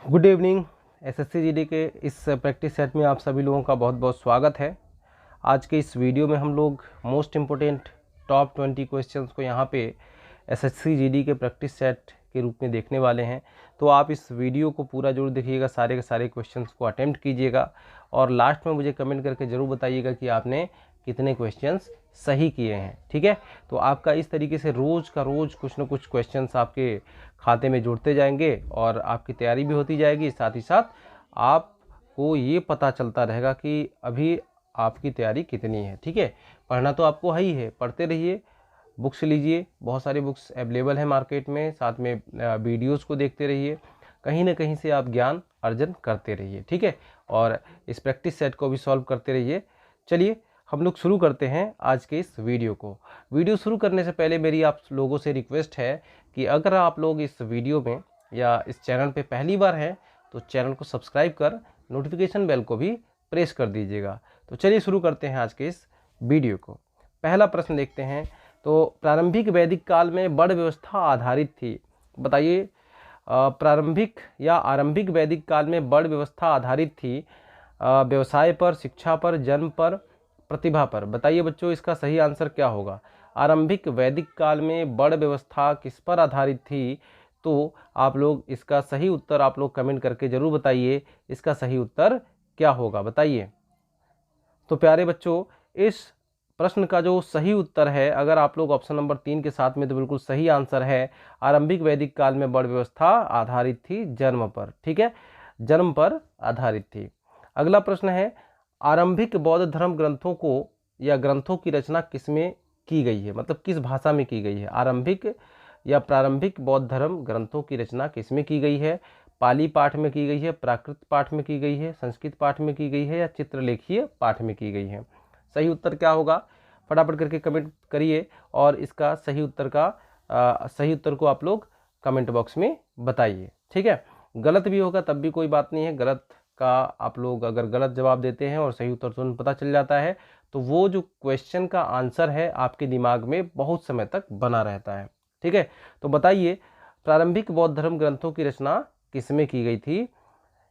Good evening. SSC GD के इस practice set में आप सभी लोगों का बहुत बहुत स्वागत है। आज के इस वीडियो में हम लोग मोस्ट इम्पोर्टेंट टॉप 20 क्वेश्चंस को यहाँ पे एसएससी जीडी के प्रैक्टिस सेट के रूप में देखने वाले हैं। तो आप इस वीडियो को पूरा जरूर देखिएगा, सारे के सारे क्वेश्चंस को अटेम्प्ट कीजिएगा और लास्ट में मुझे कमेंट करके ज़रूर बताइएगा कि आपने कितने क्वेश्चंस सही किए हैं। ठीक है, तो आपका इस तरीके से रोज़ का रोज़ कुछ ना कुछ क्वेश्चंस आपके खाते में जुड़ते जाएंगे और आपकी तैयारी भी होती जाएगी। साथ ही साथ आपको ये पता चलता रहेगा कि अभी आपकी तैयारी कितनी है। ठीक है, पढ़ना तो आपको है ही है, पढ़ते रहिए, बुक्स लीजिए, बहुत सारी बुक्स अवेलेबल है मार्केट में, साथ में वीडियोज़ को देखते रहिए, कहीं ना कहीं से आप ज्ञान अर्जन करते रहिए। ठीक है, और इस प्रैक्टिस सेट को भी सॉल्व करते रहिए। चलिए हम लोग शुरू करते हैं आज के इस वीडियो को। वीडियो शुरू करने से पहले मेरी आप लोगों से रिक्वेस्ट है कि अगर आप लोग इस वीडियो में या इस चैनल पे पहली बार हैं तो चैनल को सब्सक्राइब कर नोटिफिकेशन बेल को भी प्रेस कर दीजिएगा। तो चलिए शुरू करते हैं आज के इस वीडियो को। पहला प्रश्न देखते हैं। तो प्रारंभिक वैदिक काल में बड़ व्यवस्था आधारित थी। बताइए, प्रारंभिक या आरंभिक वैदिक काल में बड़ व्यवस्था आधारित थी व्यवसाय पर, शिक्षा पर, जन्म पर, प्रतिभा पर। बताइए बच्चों, इसका सही आंसर क्या होगा। आरंभिक वैदिक काल में बड़ व्यवस्था किस पर आधारित थी? तो आप लोग इसका सही उत्तर आप लोग कमेंट करके जरूर बताइए, इसका सही उत्तर क्या होगा बताइए। तो प्यारे बच्चों, इस प्रश्न का जो सही उत्तर है, अगर आप लोग ऑप्शन नंबर 3 के साथ में, तो बिल्कुल सही आंसर है। आरंभिक वैदिक काल में बड़ व्यवस्था आधारित थी जन्म पर। ठीक है, जन्म पर आधारित थी। अगला प्रश्न है, आरंभिक बौद्ध धर्म ग्रंथों को या ग्रंथों की रचना किसमें की गई है? मतलब किस भाषा में की गई है? आरंभिक या प्रारंभिक बौद्ध धर्म ग्रंथों की रचना किसमें की गई है? पाली पाठ में की गई है, प्राकृत पाठ में की गई है, संस्कृत पाठ में की गई है या चित्रलेखीय पाठ में की गई है? सही उत्तर क्या होगा? फटाफट करके कमेंट करिए और इसका सही उत्तर को आप लोग कमेंट बॉक्स में बताइए। ठीक है, गलत भी होगा तब भी कोई बात नहीं है। गलत का आप लोग अगर गलत जवाब देते हैं और सही उत्तर तुरंत पता चल जाता है तो वो जो क्वेश्चन का आंसर है आपके दिमाग में बहुत समय तक बना रहता है। ठीक है, तो बताइए, प्रारंभिक बौद्ध धर्म ग्रंथों की रचना किसमें की गई थी?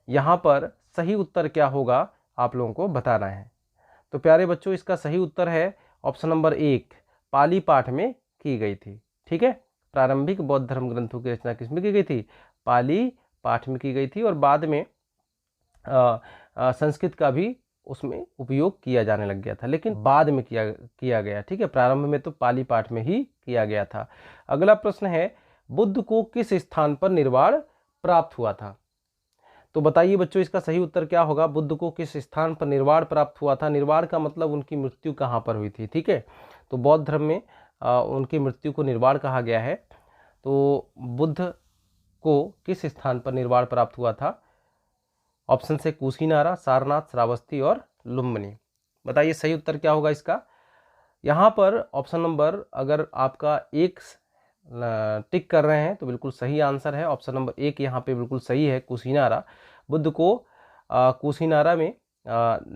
यहाँ पर सही उत्तर क्या होगा आप लोगों को बताना है। तो प्यारे बच्चों, इसका सही उत्तर है ऑप्शन नंबर 1, पाली पाठ में की गई थी। ठीक है, प्रारंभिक बौद्ध धर्म ग्रंथों की रचना किसमें की गई थी? पाली पाठ में की गई थी और बाद में संस्कृत का भी उसमें उपयोग किया जाने लग गया था, लेकिन बाद में किया गया। ठीक है, प्रारंभ में तो पाली पाठ में ही किया गया था। अगला प्रश्न है, बुद्ध को किस स्थान पर निर्वाण प्राप्त हुआ था? तो बताइए बच्चों, इसका सही उत्तर क्या होगा? बुद्ध को किस स्थान पर निर्वाण प्राप्त हुआ था? निर्वाण का मतलब उनकी मृत्यु कहाँ पर हुई थी। ठीक है, तो बौद्ध धर्म में उनकी मृत्यु को निर्वाण कहा गया है। तो बुद्ध को किस स्थान पर निर्वाण प्राप्त हुआ था? ऑप्शन से कुशीनारा, सारनाथ, श्रावस्ती और लुम्बिनी। बताइए सही उत्तर क्या होगा इसका। यहाँ पर ऑप्शन नंबर, अगर आपका एक टिक कर रहे हैं तो बिल्कुल सही आंसर है। ऑप्शन नंबर 1 यहाँ पे बिल्कुल सही है, कुशीनारा। बुद्ध को कुशीनारा में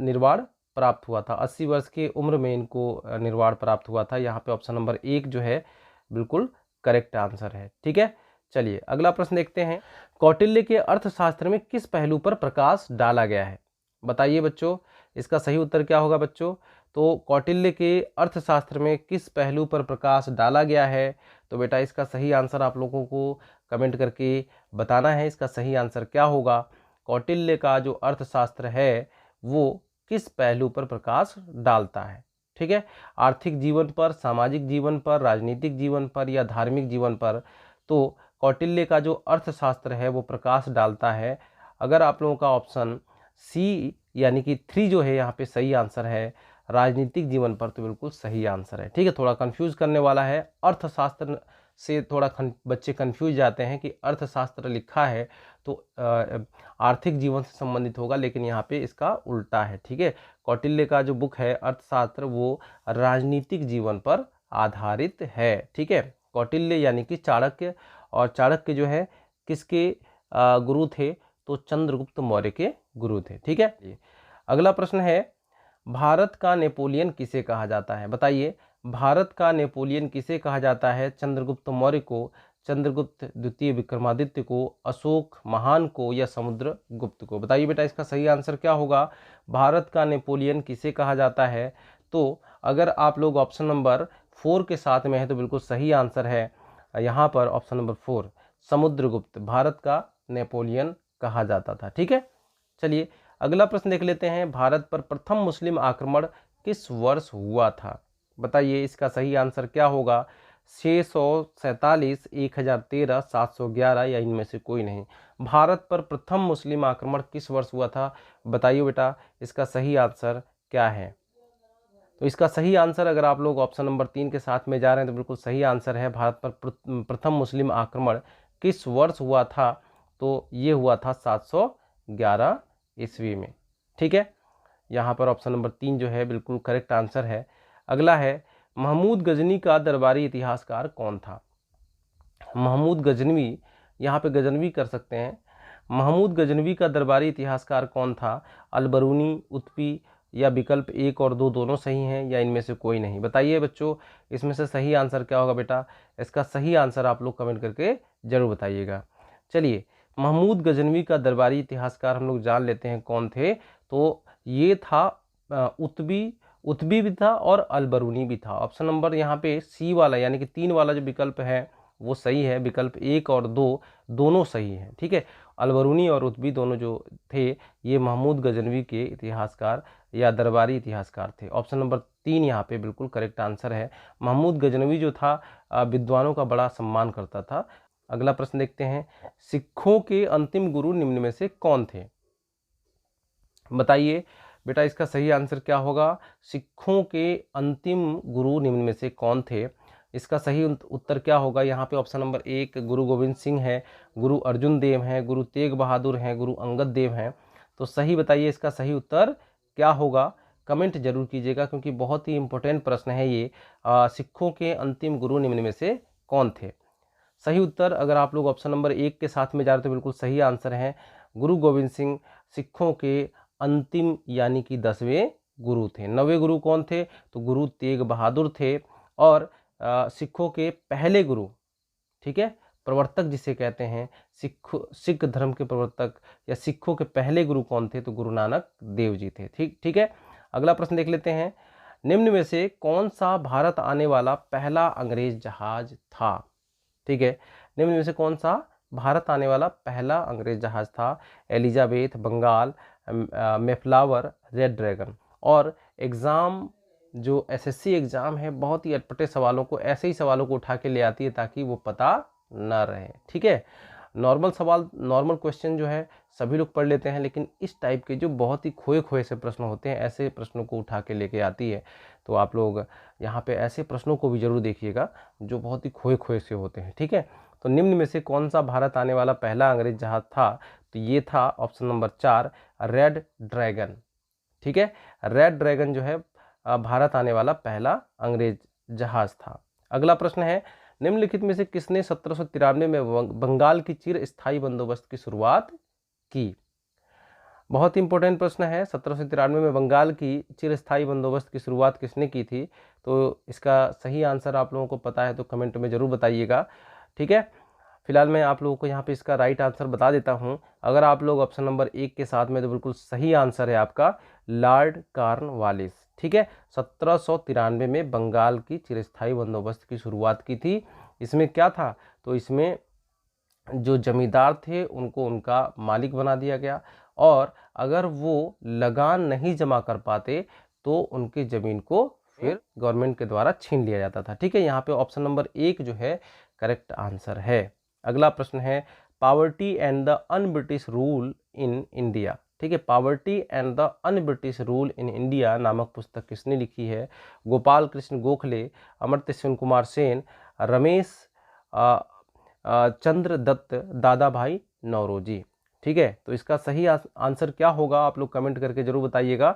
निर्वाण प्राप्त हुआ था। 80 वर्ष की उम्र में इनको निर्वाण प्राप्त हुआ था। यहाँ पे ऑप्शन नंबर 1 जो है बिल्कुल करेक्ट आंसर है। ठीक है, चलिए अगला प्रश्न देखते हैं। कौटिल्य के अर्थशास्त्र में किस पहलू पर प्रकाश डाला गया है? बताइए बच्चों, इसका सही उत्तर क्या होगा बच्चों। तो कौटिल्य के अर्थशास्त्र में किस पहलू पर प्रकाश डाला गया है? तो बेटा इसका सही आंसर आप लोगों को कमेंट करके बताना है, इसका सही आंसर क्या होगा। कौटिल्य का जो अर्थशास्त्र है वो किस पहलू पर प्रकाश डालता है? ठीक है, आर्थिक जीवन पर, सामाजिक जीवन पर, राजनीतिक जीवन पर या धार्मिक जीवन पर? तो कौटिल्य का जो अर्थशास्त्र है वो प्रकाश डालता है। अगर आप लोगों का ऑप्शन सी यानी कि 3 जो है यहाँ पे सही आंसर है, राजनीतिक जीवन पर, तो बिल्कुल सही आंसर है। ठीक है, थोड़ा कंफ्यूज करने वाला है, अर्थशास्त्र से थोड़ा बच्चे कंफ्यूज जाते हैं कि अर्थशास्त्र लिखा है तो आर्थिक जीवन से संबंधित होगा, लेकिन यहाँ पे इसका उल्टा है। ठीक है, कौटिल्य का जो बुक है अर्थशास्त्र वो राजनीतिक जीवन पर आधारित है। ठीक है, कौटिल्य यानी कि चाणक्य, और चाणक्य जो है किसके गुरु थे? तो चंद्रगुप्त मौर्य के गुरु थे। ठीक है, अगला प्रश्न है, भारत का नेपोलियन किसे कहा जाता है? बताइए, भारत का नेपोलियन किसे कहा जाता है? चंद्रगुप्त मौर्य को चंद्रगुप्त द्वितीय विक्रमादित्य को, अशोक महान को, या समुद्रगुप्त को? बताइए बेटा इसका सही आंसर क्या होगा। भारत का नेपोलियन किसे कहा जाता है? तो अगर आप लोग ऑप्शन नंबर 4 के साथ में है तो बिल्कुल सही आंसर है यहाँ पर ऑप्शन नंबर 4, समुद्रगुप्त भारत का नेपोलियन कहा जाता था। ठीक है, चलिए अगला प्रश्न देख लेते हैं। भारत पर प्रथम मुस्लिम आक्रमण किस वर्ष हुआ था? बताइए इसका सही आंसर क्या होगा। 647, 1013, 711 या इनमें से कोई नहीं। भारत पर प्रथम मुस्लिम आक्रमण किस वर्ष हुआ था? बताइए बेटा इसका सही आंसर क्या है। तो इसका सही आंसर अगर आप लोग ऑप्शन नंबर 3 के साथ में जा रहे हैं तो बिल्कुल सही आंसर है। भारत पर प्रथम मुस्लिम आक्रमण किस वर्ष हुआ था? तो ये हुआ था 711 ईस्वी में। ठीक है, यहाँ पर ऑप्शन नंबर 3 जो है बिल्कुल करेक्ट आंसर है। अगला है, महमूद गजनी का दरबारी इतिहासकार कौन था? महमूद गजनवी, यहाँ पे गजनवी कर सकते हैं। महमूद गजनवी का दरबारी इतिहासकार कौन था? अलबरूनी, उत्पी, या विकल्प 1 और 2 दोनों सही हैं, या इनमें से कोई नहीं? बताइए बच्चों इसमें से सही आंसर क्या होगा बेटा। इसका सही आंसर आप लोग कमेंट करके जरूर बताइएगा। चलिए महमूद गजनवी का दरबारी इतिहासकार हम लोग जान लेते हैं कौन थे। तो ये था उत्बी भी था और अलबरूनी भी था। ऑप्शन नंबर यहाँ पे सी वाला यानी कि 3 वाला जो विकल्प है वो सही है। विकल्प 1 और 2 दोनों सही हैं। ठीक है, अलबरूनी और उत्बी दोनों जो थे ये महमूद गजनवी के इतिहासकार या दरबारी इतिहासकार थे। ऑप्शन नंबर 3 यहाँ पे बिल्कुल करेक्ट आंसर है। महमूद गजनवी जो था विद्वानों का बड़ा सम्मान करता था। अगला प्रश्न देखते हैं, सिखों के अंतिम गुरु निम्न में से कौन थे? बताइए बेटा इसका सही आंसर क्या होगा। सिखों के अंतिम गुरु निम्न में से कौन थे? इसका सही उत्तर क्या होगा। यहाँ पे ऑप्शन नंबर 1 गुरु गोविंद सिंह है, गुरु अर्जुन देव हैं, गुरु तेग बहादुर हैं, गुरु अंगद देव हैं। तो सही बताइए इसका सही उत्तर क्या होगा। कमेंट जरूर कीजिएगा क्योंकि बहुत ही इंपॉर्टेंट प्रश्न है ये। सिखों के अंतिम गुरु निम्न में से कौन थे? सही उत्तर अगर आप लोग ऑप्शन नंबर 1 के साथ में जा रहे तो बिल्कुल सही आंसर है। गुरु गोविंद सिंह सिखों के अंतिम यानी कि 10वें गुरु थे। 9वें गुरु कौन थे? तो गुरु तेग बहादुर थे। और सिखों के पहले गुरु, ठीक है, प्रवर्तक जिसे कहते हैं, सिख धर्म के प्रवर्तक या सिखों के पहले गुरु कौन थे? तो गुरु नानक देव जी थे। ठीक है, अगला प्रश्न देख लेते हैं। निम्न में से कौन सा भारत आने वाला पहला अंग्रेज जहाज था? ठीक है, निम्न में से कौन सा भारत आने वाला पहला अंग्रेज जहाज था? Elizabeth, Bengal, Mayflower, red dragon. और एग्ज़ाम जो एसएससी एग्ज़ाम है बहुत ही अटपटे सवालों को, ऐसे ही सवालों को उठा के ले आती है ताकि वो पता ना रहे। ठीक है, नॉर्मल सवाल, नॉर्मल क्वेश्चन जो है सभी लोग पढ़ लेते हैं, लेकिन इस टाइप के जो बहुत ही खोए खोए से प्रश्न होते हैं ऐसे प्रश्नों को उठा के लेके आती है। तो आप लोग यहाँ पे ऐसे प्रश्नों को भी जरूर देखिएगा जो बहुत ही खोए खोए से होते हैं। ठीक है, तो निम्न में से कौन सा भारत आने वाला पहला अंग्रेज जहाज था? तो ये था ऑप्शन नंबर 4 रेड ड्रैगन। ठीक है, रेड ड्रैगन जो है भारत आने वाला पहला अंग्रेज जहाज था। अगला प्रश्न है, निम्नलिखित में से किसने 1793 में बंगाल की चिर स्थायी बंदोबस्त की शुरुआत की? बहुत ही इंपॉर्टेंट प्रश्न है। 1793 में बंगाल की चिरस्थायी बंदोबस्त की शुरुआत किसने की थी? तो इसका सही आंसर आप लोगों को पता है तो कमेंट में जरूर बताइएगा। ठीक है, फिलहाल मैं आप लोगों को यहाँ पे इसका राइट आंसर बता देता हूँ। अगर आप लोग ऑप्शन नंबर 1 के साथ में तो बिल्कुल सही आंसर है आपका लॉर्ड कॉर्नवालिस। ठीक है, 1793 में बंगाल की चिरस्थायी बंदोबस्त की शुरुआत की थी। इसमें क्या था? तो इसमें जो जमींदार थे उनको उनका मालिक बना दिया गया और अगर वो लगान नहीं जमा कर पाते तो उनकी ज़मीन को फिर गवर्नमेंट के द्वारा छीन लिया जाता था। ठीक है, यहाँ पे ऑप्शन नंबर 1 जो है करेक्ट आंसर है। अगला प्रश्न है, poverty and the un British rule in India. ठीक है, poverty and the un British rule in India नामक पुस्तक किसने लिखी है? गोपाल कृष्ण गोखले, अमर्त्य सेन कुमार सेन, रमेश चंद्र दत्त, दादा भाई नौरोजी। ठीक है, तो इसका सही आंसर क्या होगा आप लोग कमेंट करके जरूर बताइएगा।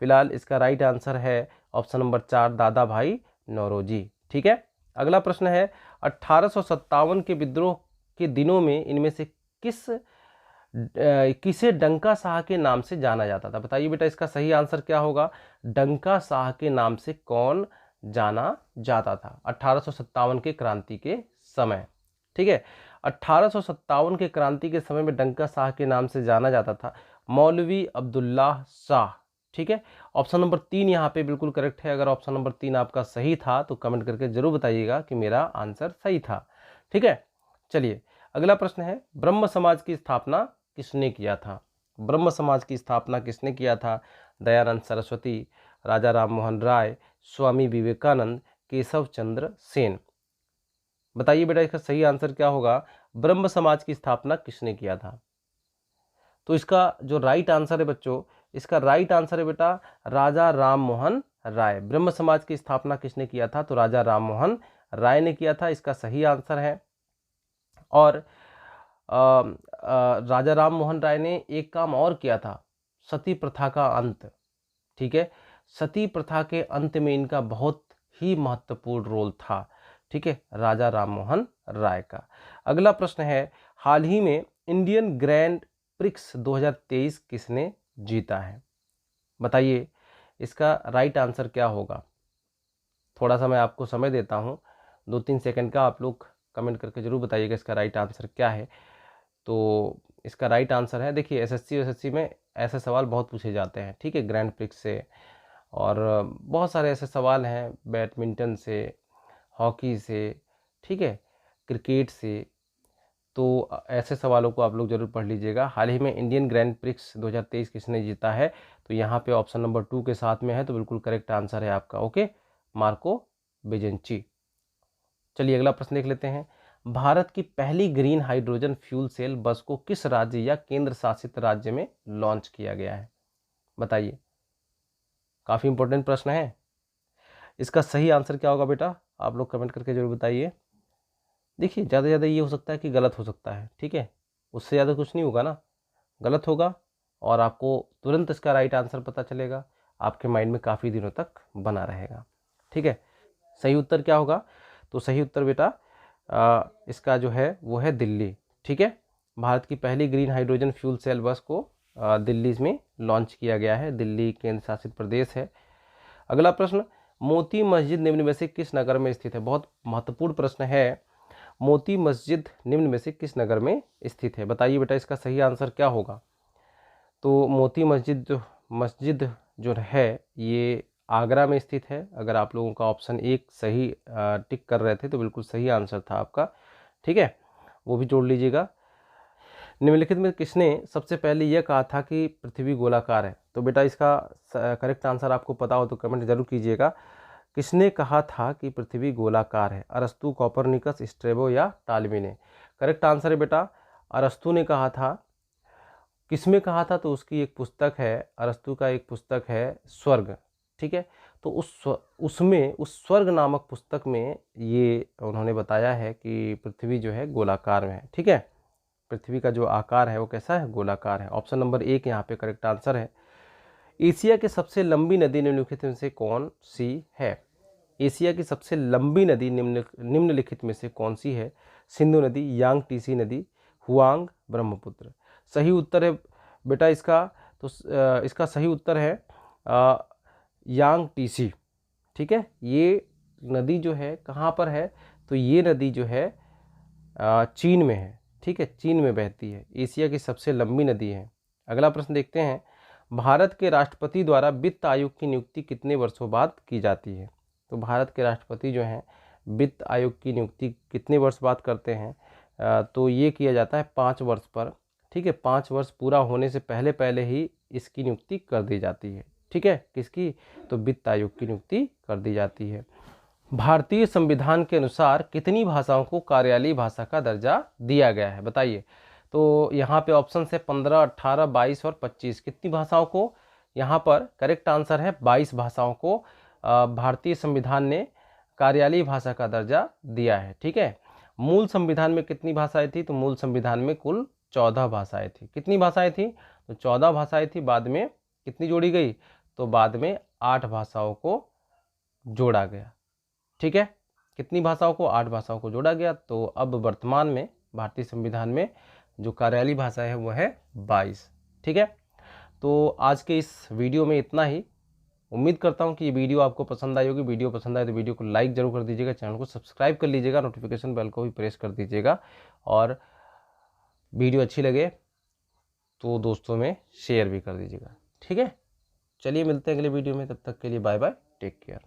फिलहाल इसका राइट आंसर है ऑप्शन नंबर 4 दादा भाई नौरोजी। ठीक है, अगला प्रश्न है, 1857 के विद्रोह के दिनों में इनमें से किसे डंका साह के नाम से जाना जाता था? बताइए बेटा इसका सही आंसर क्या होगा। डंका साह के नाम से कौन जाना जाता था 1857 के क्रांति के समय? ठीक है। 1857 के क्रांति के समय में डंका शाह के नाम से जाना जाता था मौलवी अब्दुल्लाह शाह। ठीक है, ऑप्शन नंबर 3 यहाँ पे बिल्कुल करेक्ट है। अगर ऑप्शन नंबर 3 आपका सही था तो कमेंट करके जरूर बताइएगा कि मेरा आंसर सही था। ठीक है, चलिए अगला प्रश्न है, ब्रह्म समाज की स्थापना किसने किया था? ब्रह्म समाज की स्थापना किसने किया था? दयानंद सरस्वती, राजा राम मोहन राय, स्वामी विवेकानंद, केशव चंद्र सेन। बताइए बेटा इसका सही आंसर क्या होगा? ब्रह्म समाज की स्थापना किसने किया था? तो इसका जो राइट आंसर है बच्चों, इसका राइट आंसर है बेटा राजा राम मोहन राय। ब्रह्म समाज की स्थापना किसने किया था? तो राजा राम मोहन राय ने किया था, इसका सही आंसर है। और राजा राम मोहन राय ने एक काम और किया था, सती प्रथा का अंत। ठीक है, सती प्रथा के अंत में इनका बहुत ही महत्वपूर्ण रोल था। ठीक है, राजा राम मोहन राय का। अगला प्रश्न है, हाल ही में इंडियन ग्रैंड प्रिक्स 2023 किसने जीता है? बताइए इसका राइट आंसर क्या होगा? थोड़ा सा मैं आपको समय देता हूँ, 2-3 सेकंड का, आप लोग कमेंट करके जरूर बताइएगा इसका राइट आंसर क्या है। तो इसका राइट आंसर है, देखिए एसएससी में ऐसे सवाल बहुत पूछे जाते हैं। ठीक है, ग्रैंड प्रिक्स से और बहुत सारे ऐसे सवाल हैं, बैडमिंटन से, हॉकी से, ठीक है, क्रिकेट से। तो ऐसे सवालों को आप लोग जरूर पढ़ लीजिएगा। हाल ही में इंडियन ग्रैंड प्रिक्स 2023 किसने जीता है? तो यहाँ पे ऑप्शन नंबर 2 के साथ में है, तो बिल्कुल करेक्ट आंसर है आपका ओके, मार्को बेजेंची। चलिए अगला प्रश्न देख लेते हैं, भारत की पहली ग्रीन हाइड्रोजन फ्यूल सेल बस को किस राज्य या केंद्र शासित राज्य में लॉन्च किया गया है? बताइए, काफ़ी इंपॉर्टेंट प्रश्न है। इसका सही आंसर क्या होगा बेटा? आप लोग कमेंट करके जरूर बताइए। देखिए ज़्यादा से ज़्यादा ये हो सकता है कि गलत हो सकता है, ठीक है, उससे ज़्यादा कुछ नहीं होगा ना। गलत होगा और आपको तुरंत इसका राइट आंसर पता चलेगा, आपके माइंड में काफ़ी दिनों तक बना रहेगा। ठीक है, सही उत्तर क्या होगा? तो सही उत्तर बेटा इसका जो है वो है दिल्ली। ठीक है, भारत की पहली ग्रीन हाइड्रोजन फ्यूल सेल बस को दिल्ली में लॉन्च किया गया है, दिल्ली केंद्र शासित प्रदेश है। अगला प्रश्न, मोती मस्जिद निम्न में से किस नगर में स्थित है? बहुत महत्वपूर्ण प्रश्न है, मोती मस्जिद निम्न में से किस नगर में स्थित है? बताइए बेटा इसका सही आंसर क्या होगा? तो मोती मस्जिद जो है ये आगरा में स्थित है। अगर आप लोगों का ऑप्शन 1 सही टिक कर रहे थे तो बिल्कुल सही आंसर था आपका। ठीक है, वो भी जोड़ लीजिएगा। निम्नलिखित में किसने सबसे पहले यह कहा था कि पृथ्वी गोलाकार है? तो बेटा इसका करेक्ट आंसर आपको पता हो तो कमेंट जरूर कीजिएगा। किसने कहा था कि पृथ्वी गोलाकार है? अरस्तु, कोपरनिकस, स्ट्रेबो या टालमी ने? करेक्ट आंसर है बेटा अरस्तु ने कहा था। किसमें कहा था? तो उसकी एक पुस्तक है, अरस्तु का एक पुस्तक है स्वर्ग। ठीक है, तो उसमें उस स्वर्ग नामक पुस्तक में ये उन्होंने बताया है कि पृथ्वी जो है गोलाकार में है। ठीक है, पृथ्वी का जो आकार है वो कैसा है? गोलाकार है। ऑप्शन नंबर 1 यहाँ पे करेक्ट आंसर है। एशिया की सबसे लंबी नदी निम्नलिखित में से कौन सी है? एशिया की सबसे लंबी नदी निम्नलिखित में से कौन सी है? सिंधु नदी, यांग टीसी नदी, हुआंग, ब्रह्मपुत्र। सही उत्तर है बेटा इसका, तो इसका सही उत्तर है यांग टीसी। ठीक है, ये नदी जो है कहाँ पर है? तो ये नदी जो है चीन में है। ठीक है, चीन में बहती है, एशिया की सबसे लंबी नदी है। अगला प्रश्न देखते हैं, भारत के राष्ट्रपति द्वारा वित्त आयोग की नियुक्ति कितने वर्षों बाद की जाती है? तो भारत के राष्ट्रपति जो हैं वित्त आयोग की नियुक्ति कितने वर्ष बाद करते हैं? तो ये किया जाता है 5 वर्ष पर। ठीक है, 5 वर्ष पूरा होने से पहले पहले ही इसकी नियुक्ति कर दी जाती है। ठीक है, किसकी? तो वित्त आयोग की नियुक्ति कर दी जाती है। भारतीय संविधान के अनुसार कितनी भाषाओं को कार्यालयीय भाषा का दर्जा दिया गया है? बताइए। तो यहाँ पे ऑप्शन है 15, 18, 22 और 25। कितनी भाषाओं को? यहाँ पर करेक्ट आंसर है 22 भाषाओं को भारतीय संविधान ने कार्यालयीय भाषा का दर्जा दिया है। ठीक है, मूल संविधान में कितनी भाषाएं थी? तो मूल संविधान में कुल 14 भाषाएं थी। कितनी भाषाएं थी? तो 14 भाषाएं थी। बाद में कितनी जोड़ी गई? तो बाद में 8 भाषाओं को जोड़ा गया। ठीक है, कितनी भाषाओं को? 8 भाषाओं को जोड़ा गया। तो अब वर्तमान में भारतीय संविधान में जो कार्यालयीय भाषा है वो है 22। ठीक है, तो आज के इस वीडियो में इतना ही। उम्मीद करता हूँ कि ये वीडियो आपको पसंद आई होगी। वीडियो पसंद आए तो वीडियो को लाइक जरूर कर दीजिएगा, चैनल को सब्सक्राइब कर लीजिएगा, नोटिफिकेशन बेल को भी प्रेस कर दीजिएगा, और वीडियो अच्छी लगे तो दोस्तों में शेयर भी कर दीजिएगा। ठीक है, चलिए मिलते हैं अगले वीडियो में, तब तक के लिए बाय बाय, टेक केयर।